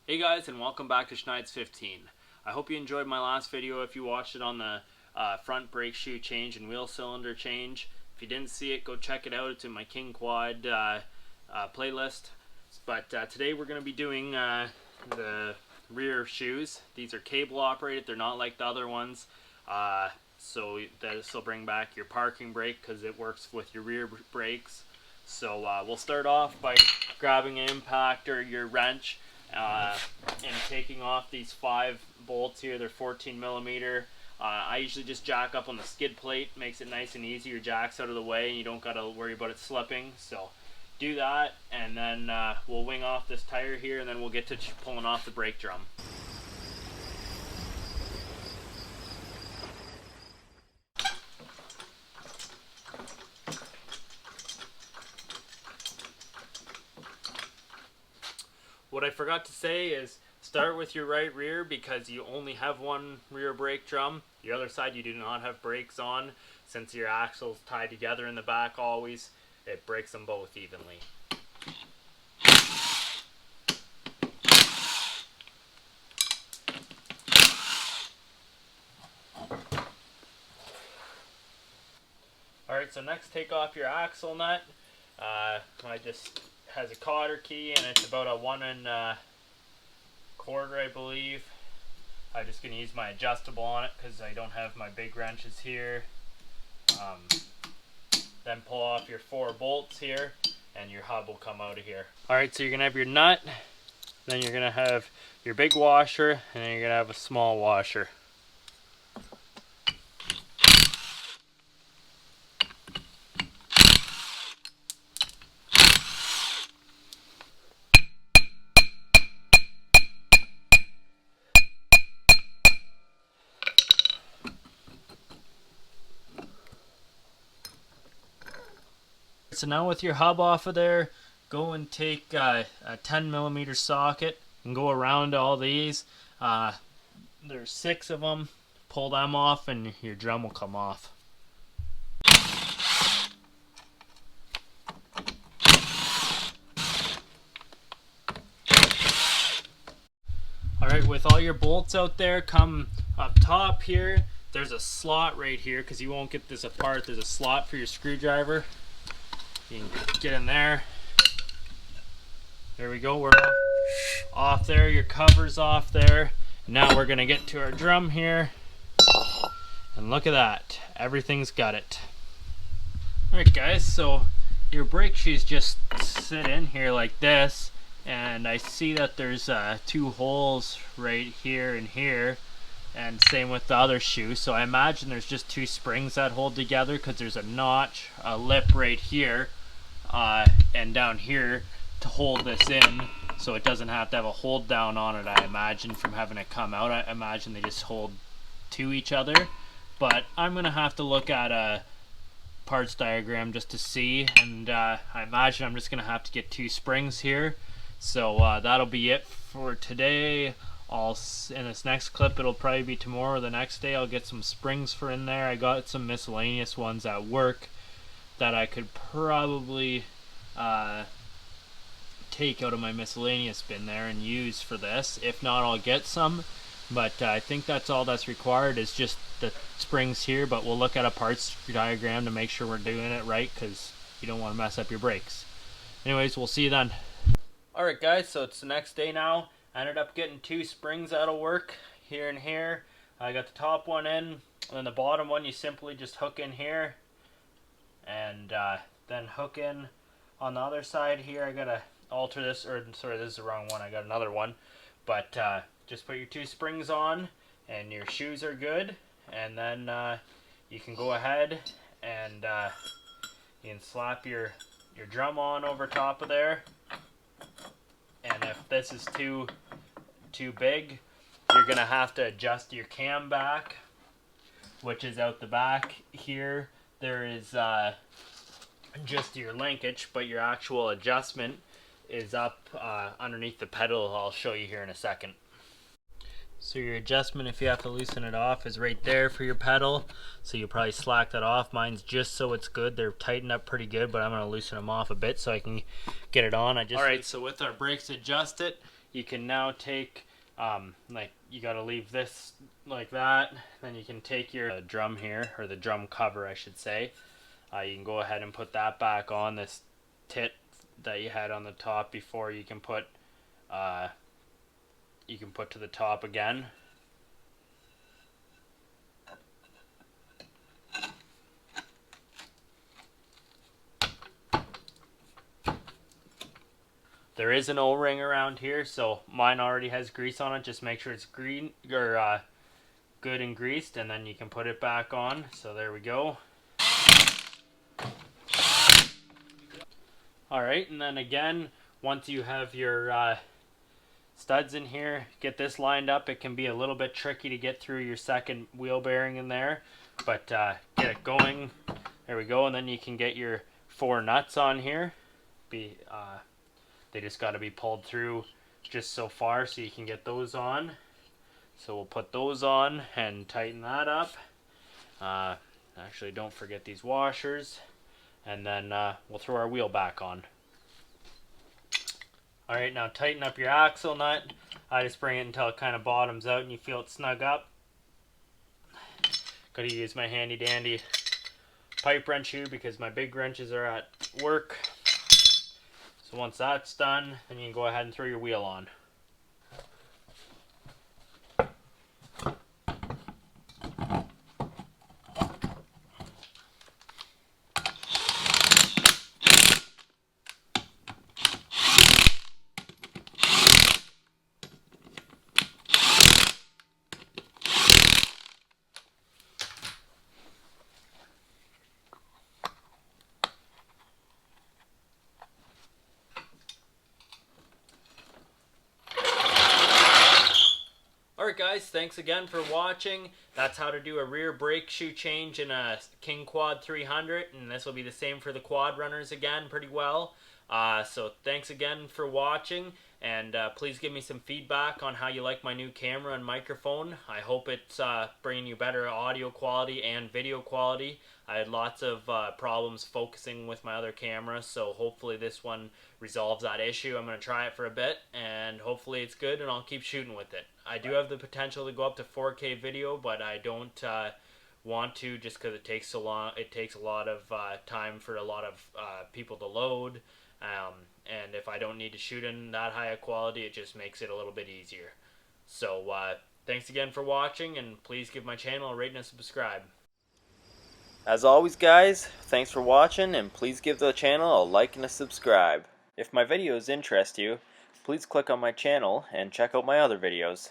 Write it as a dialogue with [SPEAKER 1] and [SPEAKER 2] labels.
[SPEAKER 1] Hey guys, and welcome back to Schneid's 15. I hope you enjoyed my last video if you watched it on the front brake shoe change and wheel cylinder change. If you didn't see it, go check it out. It's in my King Quad playlist. But today we're going to be doing the rear shoes. These are cable operated. They're not like the other ones. So this will bring back your parking brake because it works with your rear brakes. So we'll start off by grabbing an impact or your wrench and taking off these 5 bolts here. They're 14 millimeter. I usually just jack up on the skid plate. Makes it nice and easy. Your jack's out of the way and you don't got to worry about it slipping. So do that, and then we'll wing off this tire here, and then we'll get to pulling off the brake drum. What I forgot to say is start with your right rear because you only have one rear brake drum. The other side you do not have brakes on. Since your axle's tied together in the back always, it brakes them both evenly. Alright, so next take off your axle nut. I just has a cotter key and it's about a 1 1/4, I believe. I'm just going to use my adjustable on it because I don't have my big wrenches here. Then pull off your 4 bolts here and your hub will come out of here. Alright, so you're going to have your nut, then you're going to have your big washer, and then you're going to have a small washer. So now with your hub off of there, go and take a 10 millimeter socket and go around all these. There's 6 of them. Pull them off and your drum will come off. Alright, with all your bolts out there, come up top here. There's a slot right here because you won't get this apart. There's a slot for your screwdriver. You can get in there. There we go, we're off there. Your cover's off there. Now we're gonna get to our drum here. And look at that, everything's got it. Alright guys, so your brake shoes just sit in here like this. And I see that there's 2 holes right here and here. And same with the other shoe. So I imagine there's just 2 springs that hold together because there's a notch, a lip right here, and down here to hold this in so it doesn't have to have a hold down on it, I imagine, from having it come out. I imagine they just hold to each other. But I'm going to have to look at a parts diagram just to see. And I imagine I'm just going to have to get 2 springs here. So that'll be it for today. In this next clip, it'll probably be tomorrow or the next day. I'll get some springs for in there. I got some miscellaneous ones at work that I could probably take out of my miscellaneous bin there and use for this. If not, I'll get some. But I think that's all that's required is just the springs here. But we'll look at a parts diagram to make sure we're doing it right because you don't want to mess up your brakes. Anyways, we'll see you then. Alright guys, so it's the next day now. I ended up getting 2 springs out of work here and here. I got the top one in, and then the bottom one you simply just hook in here and then hook in on the other side here. I gotta alter this, or sorry, this is the wrong one. I got another one, but just put your 2 springs on and your shoes are good, and then you can go ahead and you can slap your drum on over top of there. And if this is too big, you're going to have to adjust your cam back, which is out the back here. There is just your linkage, but your actual adjustment is up underneath the pedal. I'll show you here in a second. So your adjustment, if you have to loosen it off, is right there for your pedal. So you probably slack that off. Mine's just so it's good. They're tightened up pretty good, but I'm going to loosen them off a bit so I can get it on. Alright, so with our brakes adjusted, you can now take, like, you got to leave this like that. Then you can take your drum here, or the drum cover I should say. You can go ahead and put that back on, this tit that you had on the top before. You can put to the top again. There is an O-ring around here, so mine already has grease on it. Just make sure it's green or good and greased, and then you can put it back on. So there we go. Alright, and then again, once you have your studs in here, get this lined up. It can be a little bit tricky to get through your second wheel bearing in there, but get it going. There we go, and then you can get your 4 nuts on here. They just got to be pulled through just so far, so you can get those on. So we'll put those on and tighten that up. Actually, don't forget these washers. And then we'll throw our wheel back on. Alright, now tighten up your axle nut. I just bring it until it kind of bottoms out and you feel it snug up. Gotta use my handy dandy pipe wrench here because my big wrenches are at work. So once that's done, then you can go ahead and throw your wheel on. Alright guys, thanks again for watching. That's how to do a rear brake shoe change in a King Quad 300, and this will be the same for the quad runners again pretty well. So thanks again for watching, and please give me some feedback on how you like my new camera and microphone. I hope it's bringing you better audio quality and video quality. I had lots of problems focusing with my other camera, so hopefully this one resolves that issue. I'm going to try it for a bit, and hopefully it's good, and I'll keep shooting with it. I do have the potential to go up to 4K video, but I don't want to just because it takes so long. It takes a lot of time for a lot of people to load, and if I don't need to shoot in that high a quality, it just makes it a little bit easier. So thanks again for watching, and please give my channel a rate and a subscribe. As always guys, thanks for watching, and please give the channel a like and a subscribe. If my videos interest you, please click on my channel and check out my other videos.